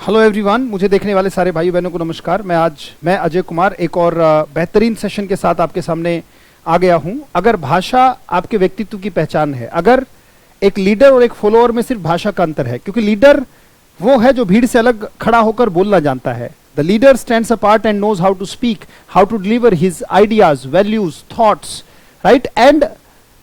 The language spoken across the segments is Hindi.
हेलो एवरीवन, मुझे देखने वाले सारे भाई बहनों को नमस्कार। मैं अजय कुमार एक और बेहतरीन सेशन के साथ आपके सामने आ गया हूं। अगर भाषा आपके व्यक्तित्व की पहचान है, अगर एक लीडर और एक फॉलोअर में सिर्फ भाषा का अंतर है, क्योंकि लीडर वो है जो भीड़ से अलग खड़ा होकर बोलना जानता है। The leader stands apart and knows how to speak, how to deliver his ideas, values, thoughts, right, and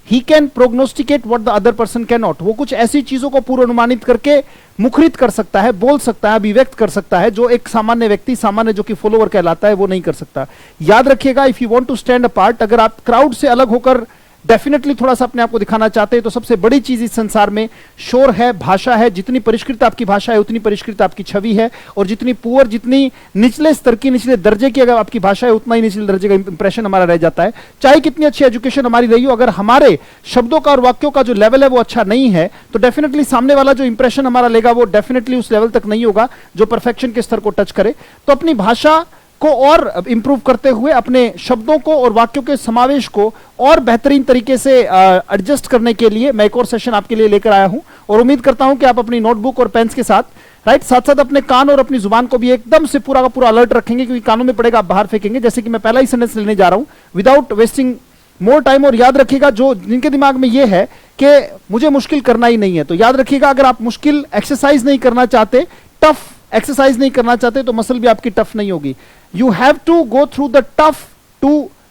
he can prognosticate what the other person cannot। वो कुछ ऐसी चीजों को पूर्वानुमानित करके मुखरित कर सकता है, बोल सकता है, अभिव्यक्त कर सकता है, जो एक सामान्य व्यक्ति, सामान्य जो कि फॉलोअर कहलाता है, वो नहीं कर सकता। याद रखिएगा, if you want to stand apart, अगर आप क्राउड से अलग होकर डेफिनेटली थोड़ा सा अपने आप को दिखाना चाहते हैं, तो सबसे बड़ी चीज इस संसार में शोर है, भाषा है। जितनी परिष्कृत आपकी भाषा है, उतनी परिष्कृत आपकी छवि है, और जितनी पुअर, जितनी निचले स्तर की, निचले दर्जे की अगर आपकी भाषा है, उतना ही निचले दर्जे का इंप्रेशन हमारा रह जाता है। चाहे कितनी अच्छी एजुकेशन हमारी रही हो, अगर हमारे शब्दों का और वाक्यों का जो लेवल है वो अच्छा नहीं है, तो डेफिनेटली सामने वाला जो इंप्रेशन हमारा लेगा वो डेफिनेटली उस लेवल तक नहीं होगा जो परफेक्शन के स्तर को टच करे। तो अपनी भाषा को और इंप्रूव करते हुए, अपने शब्दों को और वाक्यों के समावेश को और बेहतरीन तरीके से एडजस्ट करने के लिए मैं एक और सेशन आपके लिए लेकर आया हूं, और उम्मीद करता हूं कि आप अपनी नोटबुक और पेन्स के साथ, राइट, साथ साथ अपने कान और अपनी जुबान को भी एकदम से पूरा का पूरा अलर्ट रखेंगे, क्योंकि कानों में पड़ेगा आप बाहर फेंकेंगे। जैसे कि मैं पहला ही सेंटेंस लेने जा रहा हूं विदाउट वेस्टिंग मोर टाइम। और याद रखिएगा, जो जिनके दिमाग में यह है कि मुझे मुश्किल करना ही नहीं है, तो याद रखिएगा, अगर आप मुश्किल एक्सरसाइज नहीं करना चाहते, टफ एक्सरसाइज नहीं करना चाहते, तो मसल भी आपकी टफ नहीं होगी। You have to go through the tough to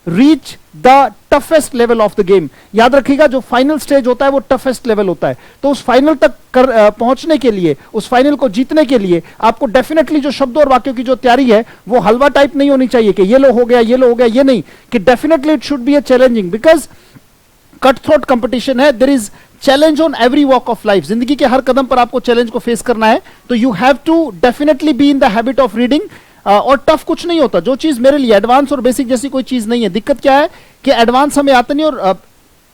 reach the toughest level of the game। याद रखिएगा, जो फाइनल स्टेज होता है वो टफेस्ट लेवल होता है। तो उस फाइनल तक पहुंचने के लिए, उस फाइनल को जीतने के लिए आपको डेफिनेटली जो शब्दों और वाक्यों की जो तैयारी है वो हलवा टाइप नहीं होनी चाहिए कि ये लो हो गया, ये लो हो गया, ये नहीं, कि definitely it should be a challenging, because cut throat competition है। There is challenge on every walk of life. जिंदगी के हर कदम पर आपको चैलेंज को फेस करना है। तो you have to definitely be in the habit of reading. और टफ कुछ नहीं होता, जो चीज मेरे लिए एडवांस और बेसिक जैसी कोई चीज नहीं है। दिक्कत क्या है कि एडवांस हमें आता नहीं, और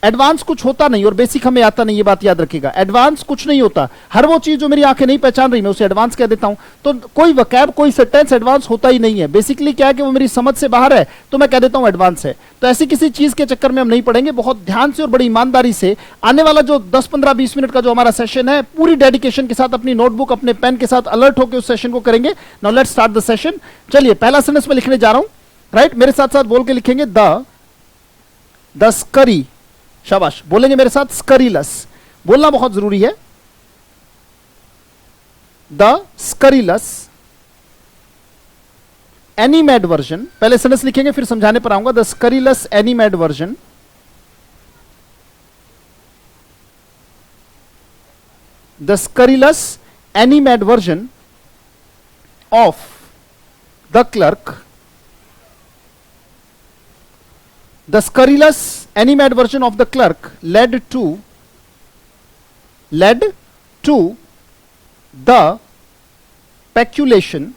एडवांस कुछ होता नहीं और बेसिक हमें आता नहीं। ये बात याद रखिएगा, एडवांस कुछ नहीं होता। हर वो चीज जो मेरी आंखें नहीं पहचान रही, मैं उसे एडवांस कह देता हूं। तो कोई वकैब, कोई सेंटेंस एडवांस होता ही नहीं है। बेसिकली क्या है कि वो मेरी समझ से बाहर है, तो मैं कह देता हूं एडवांस है। तो ऐसी किसी चीज के चक्कर में हम नहीं पड़ेंगे। बहुत ध्यान से और बड़ी ईमानदारी से आने वाला जो 10, 15, 20 मिनट का जो हमारा सेशन है, पूरी डेडिकेशन के साथ अपनी नोटबुक, अपने पेन के साथ अलर्ट होकर उस सेशन को करेंगे। Now let's start the session. चलिए, पहला सेंटेंस में लिखने जा रहा हूं, राइट। मेरे साथ साथ बोल के लिखेंगे द स्करी। शाबाश, बोलेंगे मेरे साथ, स्करीलस। बोलना बहुत जरूरी है। The scurrilous animated version. पहले सेंटेंस लिखेंगे, फिर समझाने पर आऊंगा। The scurrilous animated version the scurrilous animated version of the clerk. The scurrilous animated version of the clerk led to the peculation,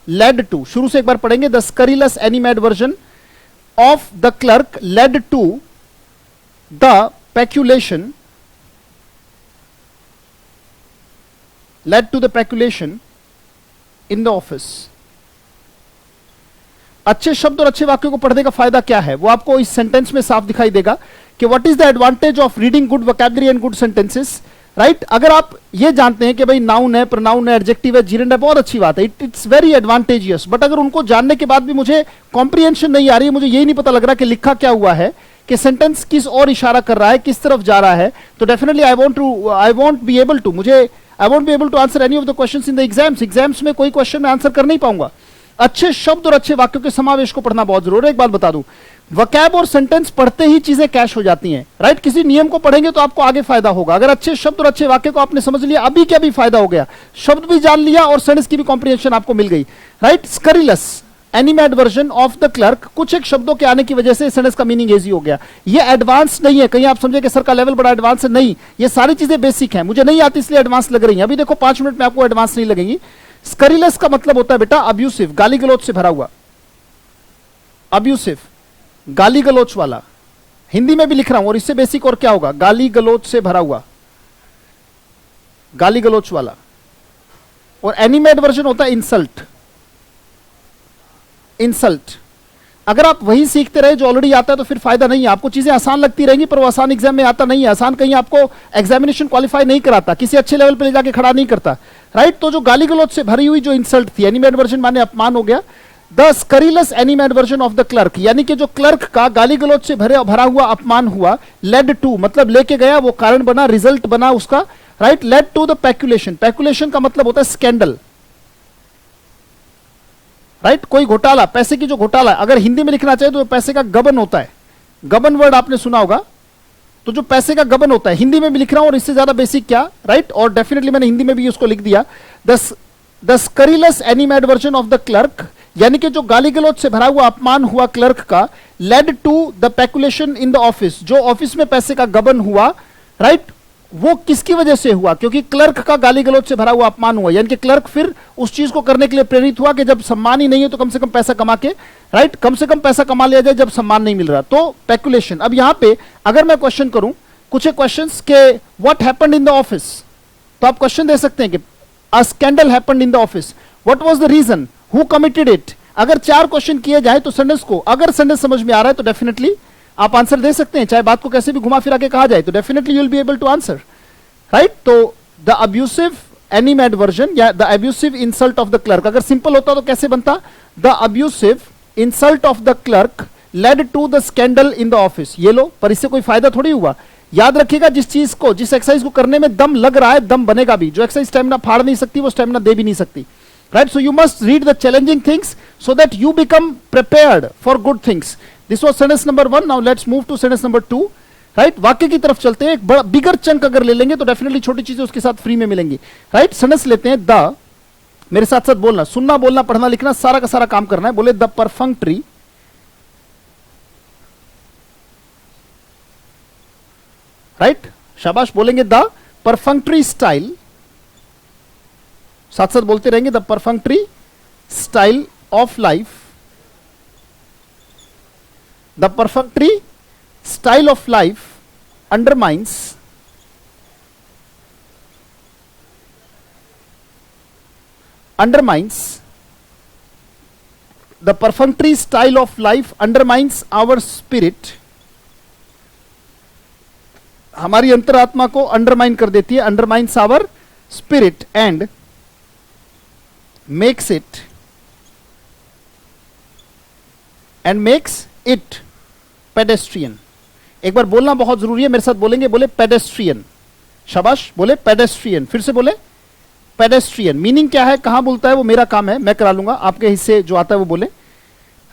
led to, शुरू से एक बार पढ़ेंगे। The scurrilous animated version of the clerk led to the peculation, in the office। अच्छे शब्द और अच्छे वाक्यों को पढ़ने का फायदा क्या है, वो आपको इस सेंटेंस में साफ दिखाई देगा कि what is the advantage of reading good vocabulary and good sentences, right. अगर आप ये जानते हैं कि भाई नाउन है, प्रोनाउन है, एडजेक्टिव है, जीरेंड है, बहुत अच्छी बात है, इट्स वेरी एडवांटेजियस। बट अगर उनको जानने के बाद भी मुझे कॉम्प्रिहेंशन नहीं आ रही है, मुझे यही नहीं पता लग रहा कि लिखा क्या हुआ है, कि सेंटेंस किस और इशारा कर रहा है, किस तरफ जा रहा है, तो definitely I won't be able to answer any of the questions in the exams में कोई क्वेश्चन में आंसर कर नहीं पाऊंगा। अच्छे शब्द और अच्छे वाक्यों के समावेश को पढ़ना बहुत जरूरी है। एक बात बता दूं, वकैब और सेंटेंस पढ़ते ही चीजें कैश हो जाती हैं, राइट। किसी नियम को पढ़ेंगे तो आपको आगे फायदा होगा। अगर अच्छे शब्द और अच्छे वाक्य को आपने समझ लिया, अभी क्या भी फायदा हो गया, शब्द भी जान लिया और सेंटेंस की भी कॉम्प्रिहेंशन आपको मिल गई, right. Scurrilous animated version of the clerk, कुछ एक शब्दों के आने की वजह से सेंटेंस का मीनिंग इजी हो गया। ये एडवांस नहीं है, कहीं आप समझे कि सर का लेवल बड़ा एडवांस है, नहीं। ये सारी चीजें बेसिक हैं, मुझे नहीं आती इसलिए एडवांस लग रही है। अभी देखो 5 मिनट में आपको एडवांस नहीं लगेंगी। स्करीलस का मतलब होता है बेटा अब्यूसिव, गाली गलौज से भरा हुआ। अब्यूसिव, गाली गलौज वाला। हिंदी में भी लिख रहा हूं, और इससे बेसिक और क्या होगा, गाली गलौज से भरा हुआ, गाली गलौज वाला। और एनिमेड वर्जन होता है इंसल्ट। अगर आप वही सीखते रहे जो ऑलरेडी आता है तो फिर फायदा नहीं है। आपको चीजें आसान लगती रहेंगी पर वो आसान एग्जाम में आता नहीं है। आसान कहीं आपको एग्जामिनेशन क्वालिफाई नहीं कराता, किसी अच्छे लेवल पे ले जाके खड़ा नहीं करता, राइट। तो जो गाली गलौज से भरी हुई जो इंसल्ट थी, एनिमेटेड वर्जन माने अपमान हो गया, the scurrilous animated of the clerk, यानी कि जो क्लर्क का गाली गलौज से भरा हुआ अपमान हुआ, लेड टू मतलब लेके गया, वो कारण बना, रिजल्ट बना उसका, राइट। लेड टू द पैक्यूलेशन, पैक्यूलेशन का मतलब होता है स्कैंडल, राइट। कोई घोटाला, पैसे की जो घोटाला, अगर हिंदी में लिखना चाहिए तो पैसे का गबन होता है। गबन वर्ड आपने सुना होगा, तो जो पैसे का गबन होता है, हिंदी में भी लिख रहा हूं और इससे ज्यादा बेसिक क्या, राइट। और डेफिनेटली मैंने हिंदी में भी उसको लिख दिया, the scurrilous animated of the clerk, यानी कि जो गाली गलौज से भरा हुआ अपमान हुआ क्लर्क का, led to the peculation in the office, जो ऑफिस में पैसे का गबन हुआ, राइट। वो किसकी वजह से हुआ, क्योंकि क्लर्क का गाली गलौज से भरा हुआ अपमान हुआ, यानी कि क्लर्क फिर उस चीज को करने के लिए प्रेरित हुआ कि जब सम्मान ही नहीं है तो कम से कम पैसा कमा के, राइट, कम से कम पैसा कमा लिया जाए जब सम्मान नहीं मिल रहा, तो पैक्यूलेशन। अब यहां पे अगर मैं क्वेश्चन करूं, कुछ क्वेश्चंस के what happened in the office, तो आप क्वेश्चन दे सकते हैं कि a scandal happened in the office, what was the reason, who committed it. अगर 4 क्वेश्चन किए जाए तो सेंटेंस को, अगर सेंटेंस समझ में आ रहा है तो डेफिनेटली आप आंसर दे सकते हैं, चाहे बात को कैसे भी घुमा फिरा के कहा जाए तो definitely you will be able to answer, right. तो द अब्यूसिव एनिमेटेड या the abusive insult of the clerk, अगर सिंपल होता तो कैसे बनता, the abusive insult of the clerk led to the scandal in the office. ये लो, पर इससे कोई फायदा थोड़ी हुआ। याद रखिएगा, जिस चीज को, जिस एक्सरसाइज को करने में दम लग रहा है, दम बनेगा भी। जो एक्सरसाइज स्टेमिना फाड़ नहीं सकती वो स्टेमिना दे भी नहीं सकती, right. So you must read the challenging things so that you become prepared for good things. This was sentence number 1, now let's move to sentence number 2, right. वाक्य की तरफ चलते हैं। एक बड़ा बिगर चंक अगर ले लेंगे तो डेफिनेटली छोटी चीजें उसके साथ फ्री में मिलेंगी, राइट। सेंटेंस लेते हैं, द, मेरे साथ साथ बोलना, सुनना बोलना पढ़ना लिखना सारा का सारा काम करना है। बोले द परफंक्ट्री, राइट, शाबाश, बोलेंगे द परफंक्ट्री स्टाइल, साथ साथ बोलते रहेंगे, the perfunctory style of life, the perfunctory style of life undermines the perfunctory style of life undermines our spirit, हमारी अंतरात्मा को अंडरमाइन कर देती है, undermines our spirit and makes it pedestrian. एक बार बोलना बहुत जरूरी है, मेरे साथ बोलेंगे, बोले पेडेस्ट्रियन, शाबाश, बोले पेडेस्ट्रियन, फिर से बोले पेडेस्ट्रियन। मीनिंग क्या है, कहां बोलता है, वो मेरा काम है, मैं करा लूंगा, आपके हिस्से जो आता है वो बोले,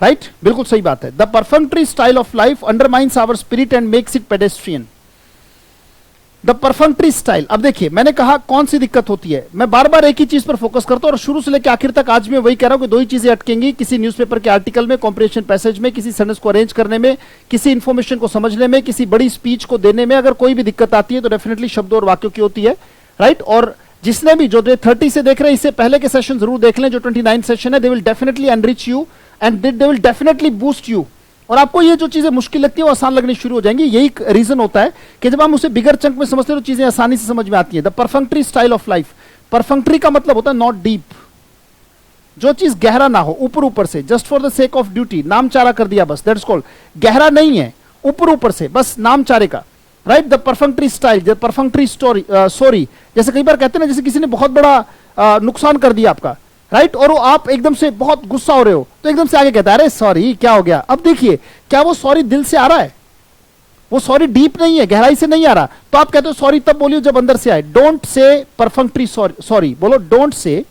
राइट, बिल्कुल सही बात है। The perfunctory style of life undermines our spirit and makes it pedestrian. The perfunctory style, अब देखिए मैंने कहा कौन सी दिक्कत होती है, मैं बार बार एक ही चीज पर फोकस करता हूं और शुरू से लेकर आखिर तक आज मैं वही कह रहा हूं कि 2 ही चीजें अटकेंगी, किसी न्यूज़पेपर के आर्टिकल में, कॉम्प्रिहेंशन पैसेज में, किसी सेंटेंस को अरेंज करने में, किसी इंफॉर्मेशन को समझने में, किसी बड़ी स्पीच को देने में। अगर कोई भी दिक्कत आती है तो डेफिनेटली शब्दों और वाक्यों की होती है, राइट। और जिसने भी, जो 30 से देख रहे हैं, इससे पहले के सेशन जरूर देख लें, जो 29 सेशन है, they will definitely enrich you and they will definitely boost you, और आपको ये जो चीजें मुश्किल लगती है वो आसान लगनी शुरू हो जाएंगी। यही रीजन होता है कि जब हम उसे बिगर चंक में समझते हैं तो चीजें आसानी से समझ में आती है। The perfunctory style of life, परफंक्ट्री का मतलब होता है नॉट डीप, जो चीज गहरा ना हो, ऊपर ऊपर से, just for the sake of duty, नाम चारा कर दिया बस, दैट्स कॉल्ड, गहरा नहीं है, ऊपर ऊपर से बस नाम चारे का, right. The perfunctory style, the perfunctory sorry, जैसे कई बार कहते हैं ना, जैसे किसी ने बहुत बड़ा नुकसान कर दिया आपका, राइट, और वो आप एकदम से बहुत गुस्सा हो रहे हो तो एकदम से आगे कहता है अरे सॉरी, क्या हो गया। अब देखिए, क्या वो सॉरी दिल से आ रहा है, वो सॉरी डीप नहीं है, गहराई से नहीं आ रहा, तो आप कहते हो सॉरी तब बोलियो जब अंदर से आए। डोंट से परफंक्ट्री सॉरी, बोलो डोंट से,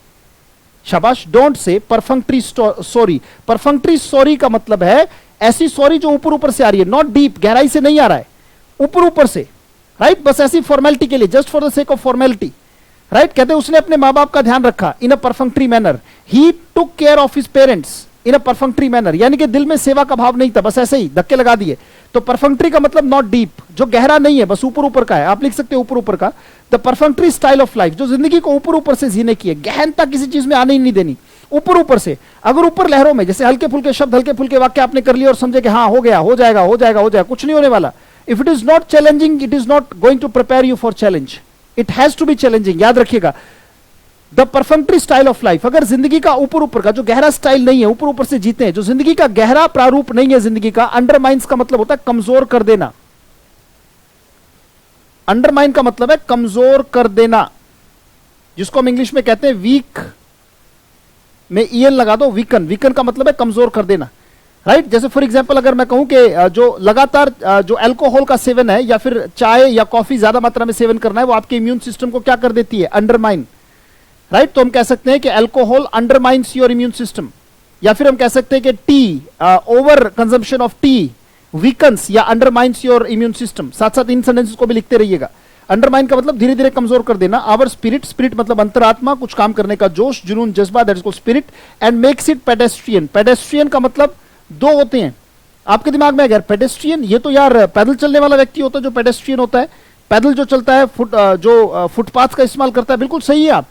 शाबाश, डोंट से परफंक्ट्री सॉरी। परफंक्ट्री सॉरी का मतलब है ऐसी सॉरी जो ऊपर ऊपर से आ रही है, नॉट डीप, गहराई से नहीं आ रहा है, ऊपर ऊपर से, राइट, बस ऐसी फॉर्मेलिटी के लिए, just for the sake of formality, right. कहते हैं उसने अपने माँ बाप का ध्यान रखा in a perfunctory manner, he took care of his parents in a perfunctory manner, यानी कि दिल में सेवा का भाव नहीं था, बस ऐसे ही धक्के लगा दिए। तो परफंक्ट्री का मतलब नॉट डीप, जो गहरा नहीं है, बस ऊपर ऊपर का है, आप लिख सकते हो ऊपर ऊपर का। The perfunctory style of life, जो जिंदगी को ऊपर ऊपर से जीने की है, गहनता किसी चीज में आने ही नहीं देनी, ऊपर ऊपर से। अगर ऊपर लहरों में, जैसे हल्के फुल्के शब्द, हल्के फुल्के वाक्य आपने कर लिए और समझे कि हाँ हो गया, हो जाएगा, हो जाएगा, हो जाएगा, कुछ नहीं होने वाला। If it is not challenging, it is not going to prepare you for challenge, it has to be challenging, याद रखिएगा। The perfunctory style of life, अगर जिंदगी का ऊपर ऊपर का जो गहरा स्टाइल नहीं है, ऊपर ऊपर से जीते हैं, जो जिंदगी का गहरा प्रारूप नहीं है जिंदगी का, अंडरमाइंस का मतलब होता है कमजोर कर देना। अंडरमाइन का मतलब है कमजोर कर देना, जिसको हम इंग्लिश में कहते हैं वीक, में ईएन लगा दो, वीकन। वीकन का मतलब है कमजोर कर देना, राइट। जैसे फॉर एग्जांपल अगर मैं कहूं कि जो लगातार जो अल्कोहल का सेवन है या फिर चाय या कॉफी ज्यादा मात्रा में सेवन करना है, वो आपके इम्यून सिस्टम को क्या कर देती है, अंडरमाइन, राइट। तो हम कह सकते हैं कि alcohol undermines your immune system, या फिर हम कह सकते हैं कि T, over consumption of T weakens या अंडरमाइंस योर इम्यून सिस्टम। साथ साथ इन सेंटेंसेस को भी लिखते रहिएगा। अंडरमाइन का मतलब धीरे धीरे कमजोर कर देना। आवर स्पिरिट, स्पिरिट मतलब अंतरात्मा, कुछ काम करने का जोश, जुनून, जज्बा, that is called spirit, and makes it pedestrian. Pedestrian का मतलब दो होते हैं आपके दिमाग में। अगर पेडेस्ट्रियन, ये तो यार पैदल चलने वाला व्यक्ति होता है जो पेडेस्ट्रियन होता है, पैदल जो चलता है, जो फुटपाथ का इस्तेमाल करता है, बिल्कुल सही है आप,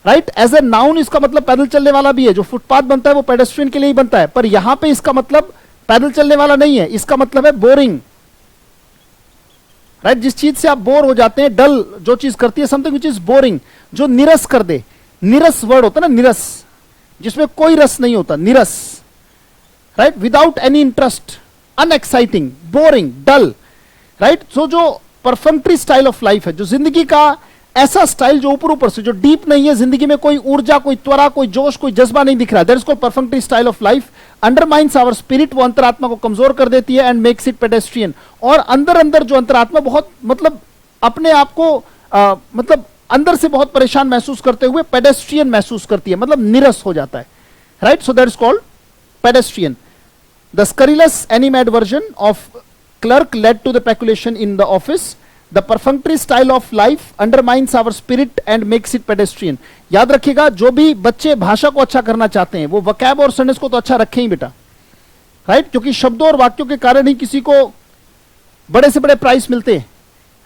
राइट। एज ए नाउन इसका मतलब पैदल चलने वाला भी है। जो फुटपाथ बनता है वो पेडेस्ट्रियन के लिए ही बनता है, पर यहां पे इसका मतलब पैदल चलने वाला नहीं है, इसका मतलब है बोरिंग, राइट। जिस चीज से आप बोर हो जाते हैं, डल जो चीज करती है, समथिंग विच इज बोरिंग, जो निरस कर दे। निरस वर्ड होता है ना, निरस, जिसमें कोई रस नहीं होता, निरस, right, without any interest, unexciting, boring, dull, right. So जो परफेक्टरी स्टाइल ऑफ लाइफ है, जो जिंदगी का ऐसा स्टाइल जो ऊपर ऊपर से, जो डीप नहीं है, जिंदगी में कोई ऊर्जा, कोई त्वरा, कोई जोश, कोई जज्बा नहीं दिख रहा, that is called perfunctory style of life. Undermines our spirit, वो अंतरात्मा को कमजोर कर देती है, एंड मेक्स इट पेडेस्ट्रियन। और अंदर अंदर जो अंतरात्मा बहुत मतलब अपने आप को मतलब अंदर से बहुत परेशान महसूस करते हुए पेडेस्ट्रियन महसूस करती है, मतलब निरस हो जाता है, right. So that is called pedestrian. The scurrilous animated version of clerk led to the peculation in the office. The perfunctory style of life undermines our spirit and makes it pedestrian। याद रखिएगा, जो भी बच्चे भाषा को अच्छा करना चाहते हैं, वो वकैब और सेंटेंस को तो अच्छा रखें ही बेटा, राइट। क्योंकि शब्दों और वाक्यों के कारण ही किसी को बड़े से बड़े प्राइज मिलते हैं,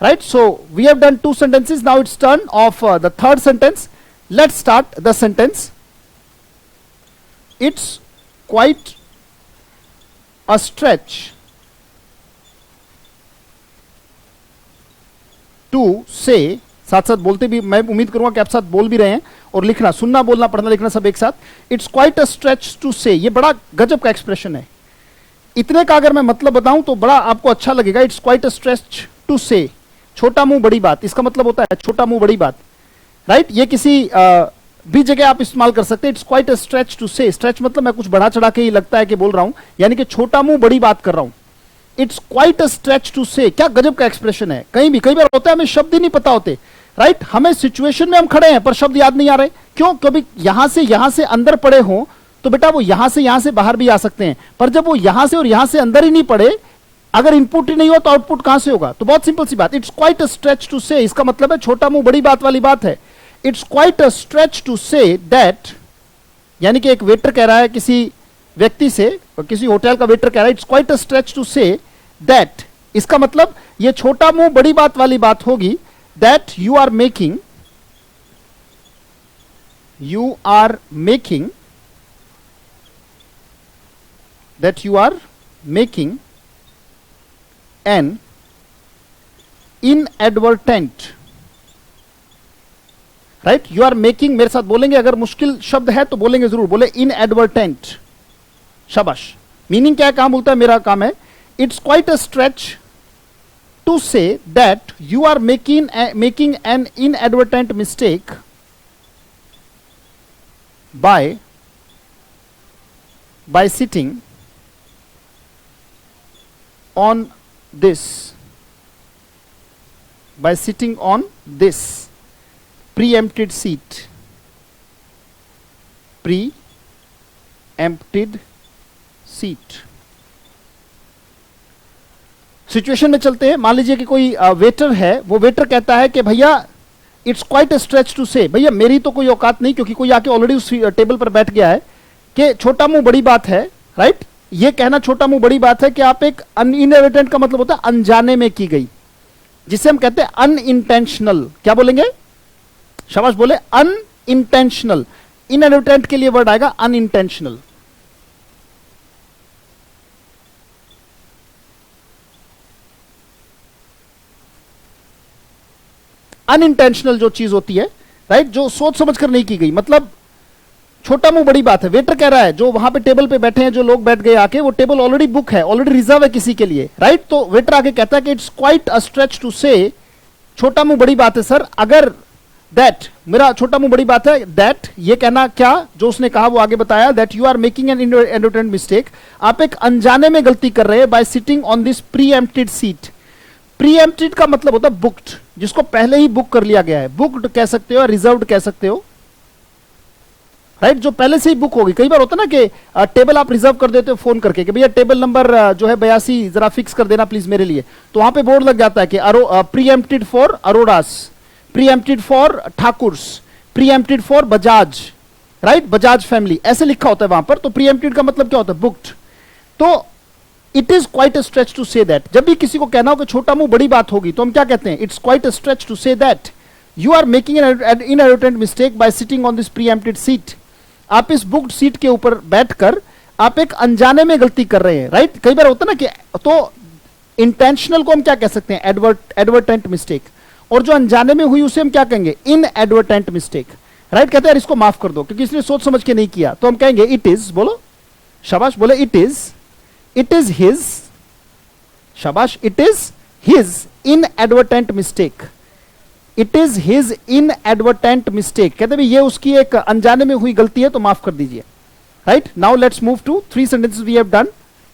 right. So we have done 2 sentences, now it's turn of the third sentence। Let's start the sentence। It's quite a stretch to say, साथ साथ बोलते भी, मैं उम्मीद करूंगा कि आप साथ बोल भी रहे हैं, और लिखना, सुनना, बोलना, पढ़ना, लिखना सब एक साथ। It's quite a stretch to say, ये बड़ा गजब का एक्सप्रेशन है। इतने का अगर मैं मतलब बताऊं तो बड़ा आपको अच्छा लगेगा। It's quite a stretch to say, छोटा मुंह बड़ी बात, इसका मतलब होता है छोटा मुंह बड़ी बात, राइट। ये किसी भी जगह आप इस्तेमाल कर सकते हैं। It's quite a stretch to say, stretch मतलब मैं कुछ बढ़ा चढ़ा के ही लगता है कि बोल रहा हूं, यानी कि छोटा मुंह बड़ी बात कर रहा हूं। It's quite a stretch to say, क्या गजब का एक्सप्रेशन है। कहीं भी कई बार होता है हमें शब्द ही नहीं पता होते, राइट। हमें सिचुएशन में हम खड़े हैं पर शब्द याद नहीं आ रहे, क्यों? क्योंकि यहां से अंदर पड़े हो तो बेटा वो यहां से बाहर भी आ सकते हैं, पर जब वो यहां से और यहां से अंदर ही नहीं पड़े, अगर इनपुट ही नहीं हो तो आउटपुट कहां से होगा? तो बहुत सिंपल सी बात, it's quite a stretch to say, इसका मतलब है छोटा मुंह बड़ी बात वाली बात है। It's quite a stretch to say that, यानी कि एक वेटर कह रहा है किसी व्यक्ति से, किसी होटल का वेटर कह रहा है, it's quite a stretch to say that, इसका मतलब ये छोटा मुंह बड़ी बात वाली बात होगी, that you are making an inadvertent, right. You are making, मेरे साथ बोलेंगे, अगर मुश्किल शब्द है तो बोलेंगे जरूर, बोले इनएडवर्टेंट, शाबाश। मीनिंग क्या है, कहां बोलता है, मेरा काम है। It's quite a stretch to say that you are making an inadvertent mistake by sitting on this preempted seat, situation में चलते हैं। मान लीजिए कि कोई वेटर है, वो वेटर कहता है कि भैया it's quite a stretch to say, भैया मेरी तो कोई औकात नहीं, क्योंकि कोई आके ऑलरेडी उस टेबल पर बैठ गया है, कि छोटा मुंह बड़ी बात है, राइट। ये कहना छोटा मुंह बड़ी बात है कि आप एक इनएडवर्टेंट का मतलब होता है अनजाने में की गई, जिसे हम कहते हैं अनइंटेंशनल। क्या बोलेंगे? शाबाश, बोले अनइंटेंशनल। इनएडवर्टेंट के लिए वर्ड आएगा अनइंटेंशनल। अनइंटेंशनल जो चीज होती है, राइट, जो सोच समझ कर नहीं की गई। मतलब छोटा मुंह बड़ी बात है। वेटर कह रहा है जो वहां पे टेबल पे बैठे हैं, जो लोग बैठ गए आके, वो टेबल ऑलरेडी बुक है, ऑलरेडी रिजर्व है किसी के लिए, राइट। तो वेटर आगे कहता है कि it's quite a stretch to say, छोटा मुंह बड़ी बात है सर, अगर दैट, मेरा छोटा मुंह बड़ी बात है, दैट ये कहना क्या, जो उसने कहा वो आगे बताया, that you are making an inadvertent mistake, आप एक अनजाने में गलती कर रहे हैं, by sitting on this preempted seat. Preempted का मतलब होता है बुक्ड, जिसको पहले ही बुक कर लिया गया है, बुक्ड कह सकते हो, रिजर्व्ड कह सकते हो, राइट, जो पहले से ही बुक होगी। कई बार होता है ना कि टेबल आप रिजर्व कर देते हो फोन करके कि भैया टेबल नंबर जो है 82 जरा फिक्स कर देना प्लीज मेरे लिए, तो वहां पे बोर्ड लग जाता है कि preempted for Aroras, preempted for Thakurs, preempted for Bajaj, right, Bajaj family, ऐसे लिखा होता है वहां पर। तो प्रीएम्प्टेड का मतलब क्या होता है, बुक्ड। तो it is quite a stretch to say that, जब भी किसी को कहना हो कि छोटा मुंह बड़ी बात होगी, तो हम क्या कहते हैं, it's quite a stretch to say that you are making an inadvertent mistake by sitting on this preempted seat. आप इस बुक्ड सीट के ऊपर बैठकर आप एक अनजाने में गलती कर रहे हैं, राइट। कई बार होता है ना कि, तो इंटेंशनल को हम क्या कह सकते हैं, एडवर्टेंट मिस्टेक, और जो अनजाने में हुई उसे हम क्या कहेंगे, इन एडवर्टेंट मिस्टेक, राइट। कहते हैं इसको माफ कर दो क्योंकि इसने सोच समझ के नहीं किया, तो हम कहेंगे इट इज, बोलो शाबाश, बोले इट इज हिज, शाबाश, it is his inadvertent mistake, it is his inadvertent mistake. कहते हैं ये उसकी एक अनजाने में हुई गलती है, तो माफ कर दीजिए, right. Now let's move to 3 sentences we have done,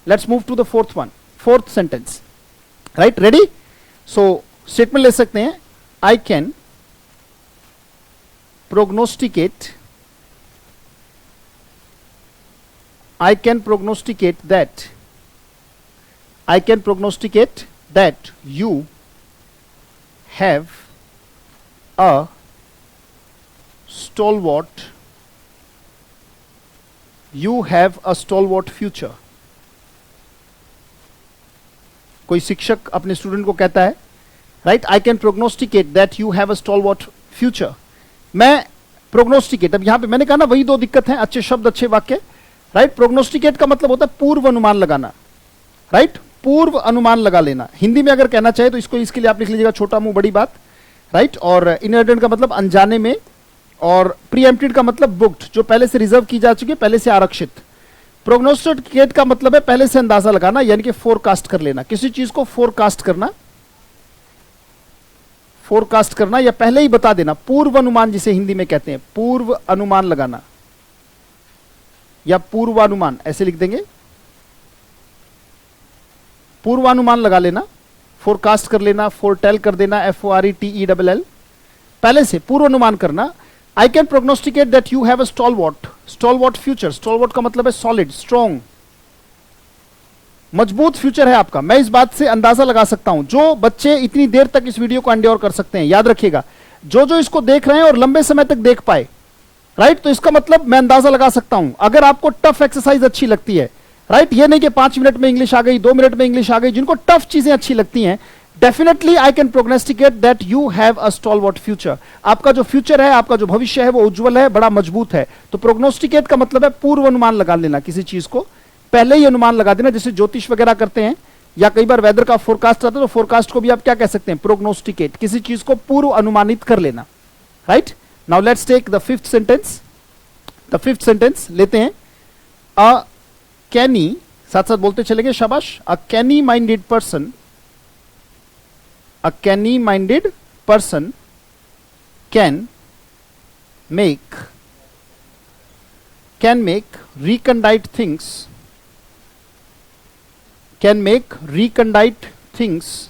let's move to the fourth sentence, right, ready. So statement ले सकते हैं, I can prognosticate, I can prognosticate that you have a stalwart future। कोई शिक्षक अपने स्टूडेंट को कहता है, right, I can prognosticate that you have a stalwart future. मैं प्रोग्नोस्टिकेट, अब यहां पे मैंने कहा ना वही दो दिक्कत है, अच्छे शब्द अच्छे वाक्य, राइट। प्रोग्नोस्टिकेट का मतलब होता है पूर्व अनुमान लगाना, राइट, पूर्व अनुमान लगा लेना। हिंदी में अगर कहना चाहे तो इसको, इसके लिए आप लिख लीजिएगा छोटा मुंह बड़ी बात, राइट। और इनएडवर्टेंट का मतलब अनजाने में, और प्रीएम्प्टेड का मतलब बुक्ड, जो पहले से रिजर्व की जा चुकी है, पहले से आरक्षित। प्रोग्नोस्टिकेट का मतलब है पहले से अंदाजा लगाना, यानी कि फोरकास्ट कर लेना, किसी चीज को फोरकास्ट करना या पहले ही बता देना, पूर्व अनुमान जिसे हिंदी में कहते हैं, पूर्व अनुमान लगाना या पूर्वानुमान, ऐसे लिख देंगे, पूर्वानुमान लगा लेना, फोरकास्ट कर लेना, फोरटेल कर देना, FORETELL, पहले से पूर्व अनुमान करना। I can prognosticate that you have a stalwart future. Stalwart का मतलब है सॉलिड, स्ट्रॉन्ग, मजबूत फ्यूचर है आपका। मैं इस बात से अंदाजा लगा सकता हूं, जो बच्चे इतनी देर तक इस वीडियो को एंड्योर कर सकते हैं, याद रखिएगा, जो इसको देख रहे हैं और लंबे समय तक देख पाए, राइट, तो इसका मतलब मैं अंदाजा लगा सकता हूं। अगर आपको टफ एक्सरसाइज अच्छी लगती है, राइट, ये नहीं कि 5 मिनट में इंग्लिश आ गई, 2 मिनट में इंग्लिश आ गई, जिनको टफ चीजें अच्छी लगती हैं, definitely I can prognosticate that you have a stalwart future. आपका जो फ्यूचर है, आपका जो भविष्य है, वो उज्जवल है, बड़ा मजबूत है। तो प्रोग्नोस्टिकेट का मतलब है पूर्व अनुमान लगा लेना, किसी चीज को पहले ही अनुमान लगा देना, जैसे ज्योतिष वगैरह करते हैं, या कई बार वेदर का फोरकास्ट आता है, तो फोरकास्ट को भी आप क्या कह सकते हैं, प्रोग्नोस्टिकेट, किसी चीज को पूर्व अनुमानित कर लेना, right. Now let's take the fifth sentence लेते हैं। अ कैनी, साथ साथ बोलते चलेंगे, शाबाश। A canny minded person can make recondite things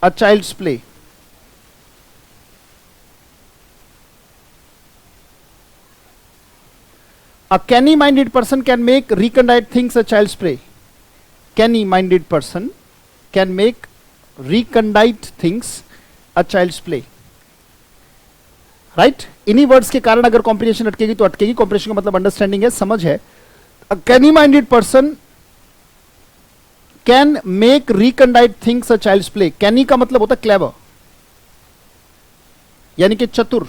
a child's play। A canny minded person can make recondite things a child's play। Canny minded person can make recondite things a child's play, right. इन्हीं वर्ड्स के कारण अगर कॉम्बिनेशन अटकेगी तो अटकेगी। कॉम्बिनेशन का मतलब अंडरस्टैंडिंग है, समझ है। A canny minded person can make recondite things a child's play। कैनी का मतलब होता है क्लेवर, यानी कि चतुर,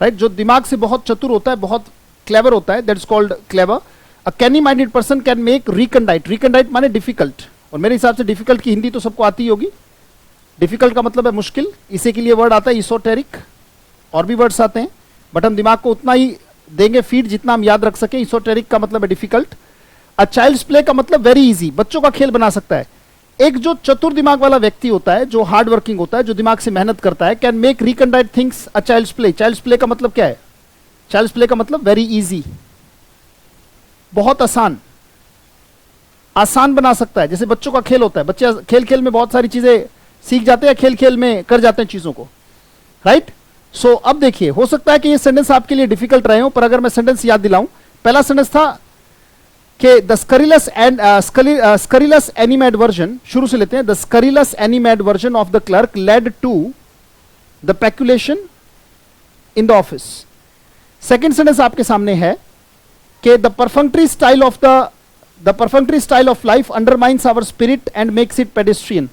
राइट, जो दिमाग से बहुत चतुर होता है, बहुत क्लेवर होता है, that is called clever. A canny minded person can make recondite माने डिफिकल्ट, और मेरे हिसाब से डिफिकल्ट की हिंदी तो सबको आती ही होगी। डिफिकल्ट का मतलब है मुश्किल, इसी के लिए वर्ड आता है इसोटेरिक, और भी वर्ड्स आते हैं, बट हम दिमाग को उतना ही देंगे फीड जितना हम याद रख सके। इसोटेरिक का मतलब है डिफिकल्ट। अ चाइल्ड्स प्ले का मतलब वेरी इजी, बच्चों का खेल बना सकता है। एक जो चतुर दिमाग वाला व्यक्ति होता है, जो हार्ड वर्किंग होता है, जो दिमाग से मेहनत करता है, can make recondite things a child's play. Child's play का मतलब क्या है? चाइल्ड्स प्ले का मतलब वेरी इजी, बहुत आसान, आसान बना सकता है। जैसे बच्चों का खेल होता है, बच्चे खेल खेल में बहुत सारी चीजें सीख जाते हैं, खेल खेल में कर जाते हैं चीजों को, राइट। सो अब देखिए, हो सकता है कि ये सेंटेंस आपके लिए डिफिकल्ट रहे हो, पर अगर मैं सेंटेंस याद दिलाऊं, पहला सेंटेंस था कि द स्करीलस एनीमेड वर्जन, शुरू से लेते हैं। The scurrilous animadversion of the clerk led to the peculation in the office. Second sentence आपके सामने है कि the perfunctory style of life undermines our spirit and makes it pedestrian.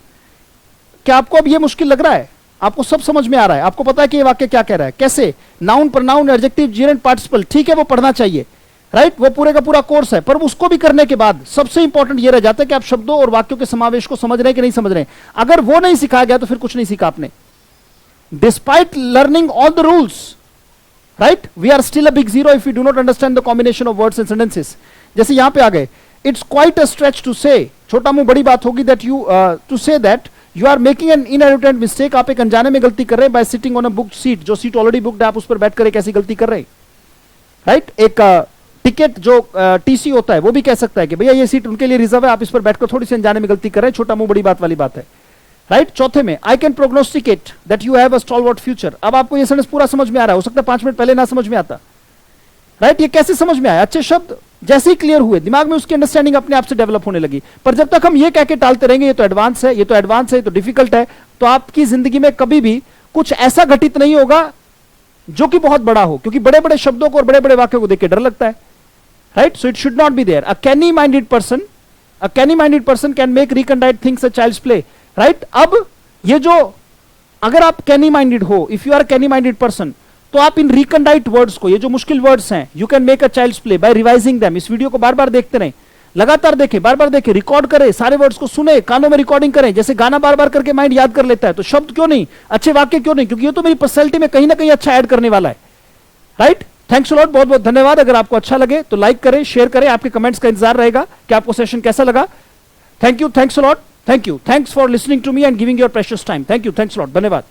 क्या आपको अब ये मुश्किल लग रहा है? आपको सब समझ में आ रहा है? आपको पता है कि ये वाक्य क्या कह रहा है, कैसे? Noun, pronoun, adjective, Geraint, participle, ठीक है, वो पढ़ना चाहिए, राइट, वो पूरे का पूरा कोर्स है। पर उसको भी करने के बाद सबसे इंपॉर्टेंट ये रह जाता है कि आप शब्दों और वाक्यों के समावेश को समझ रहे हैं कि नहीं समझ रहे हैं। अगर वो नहीं सिखाया गया तो फिर कुछ नहीं सीखा आपने। Despite learning all the rules, right, we are still a big zero if you do not understand the combination of words and sentences. जैसे यहां पे आ गए, it's quite a stretch to say, छोटा मुंह बड़ी बात होगी, that you to say that you are making an inadvertent mistake. आप एक अनजाने में गलती कर रहे हैं by sitting on a booked seat, जो सीट ऑलरेडी बुक्ड है, आप उस पर बैठकर एक ऐसी गलती कर रहे हैं, राइट। एक टिकट जो टीसी होता है, वो भी कह सकता है कि भैया ये सीट उनके लिए रिजर्व है, आप इस पर बैठकर थोड़ी सी अनजाने में गलती कर रहे हैं, छोटा मुंह बड़ी बात वाली बात है, राइट। चौथे में, I can prognosticate that you have a stalwart future. अब आपको ये सेंटेंस पूरा समझ में आ रहा है, हो सकता है 5 मिनट पहले ना समझ में आता, राइट। ये कैसे समझ में आया? अच्छे शब्द जैसे ही क्लियर हुए, दिमाग में उसकी अंडरस्टैंडिंग अपने आप से डेवलप होने लगी। पर जब तक हम ये कह के टालते रहेंगे ये तो एडवांस है, ये तो एडवांस है, ये तो डिफिकल्ट है, तो आपकी जिंदगी में कभी भी कुछ ऐसा घटित नहीं होगा जो कि बहुत बड़ा हो, क्योंकि बड़े बड़े शब्दों को और बड़े बड़े वाक्यों को देख के डर लगता है, right. So it should not be there. A canny minded person can make recondite things a child's play, right. अब ये जो, अगर आप कैनी माइंडेड हो, if you are canny minded person, तो आप इन रिकंडाइट वर्ड्स को, ये जो मुश्किल वर्ड्स हैं, you can make a child's play by revising them. इस वीडियो को बार बार देखते रहें, लगातार देखें, बार बार देखें, रिकॉर्ड करें, सारे वर्ड्स को सुने, कानों में रिकॉर्डिंग करें। जैसे गाना बार बार करके माइंड याद कर लेता है, तो शब्द क्यों नहीं, अच्छे वाक्य क्यों नहीं, क्योंकि ये तो मेरी पर्सनैलिटी में कहीं ना कहीं अच्छा ऐड करने वाला है, राइट। थैंक्स अ लॉट, बहुत बहुत धन्यवाद। अगर आपको अच्छा लगे तो लाइक करें, शेयर करें, आपके कमेंट्स का इंतजार रहेगा कि आपको सेशन कैसा लगा। Thank you, thanks a lot, thank you, thanks for listening to me and giving your precious time. Thank you, thanks a lot, धन्यवाद।